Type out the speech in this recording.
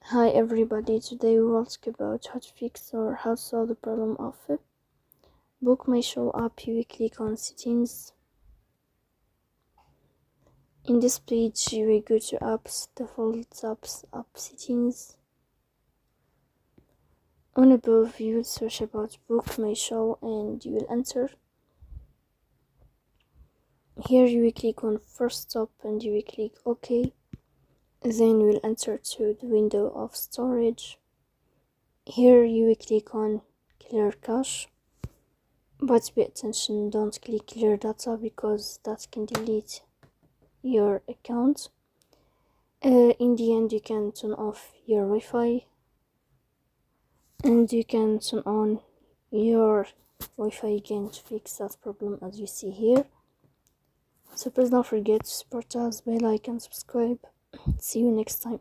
Hi everybody, today we will talk about how to fix or how to solve the problem of BookMyShow app. You will click on settings. In this page you will go to apps, default apps, app settings. On above you will search about BookMyShow and you will enter. Here you will click on first stop and you will click OK. Then you will enter to the window of storage. Here you will click on clear cache, but pay attention, don't click clear data because that can delete your account. In the end you can turn off your Wi-Fi and you can turn on your Wi-Fi again to fix that problem as you see here. So please don't forget to support us by like and subscribe. See you next time.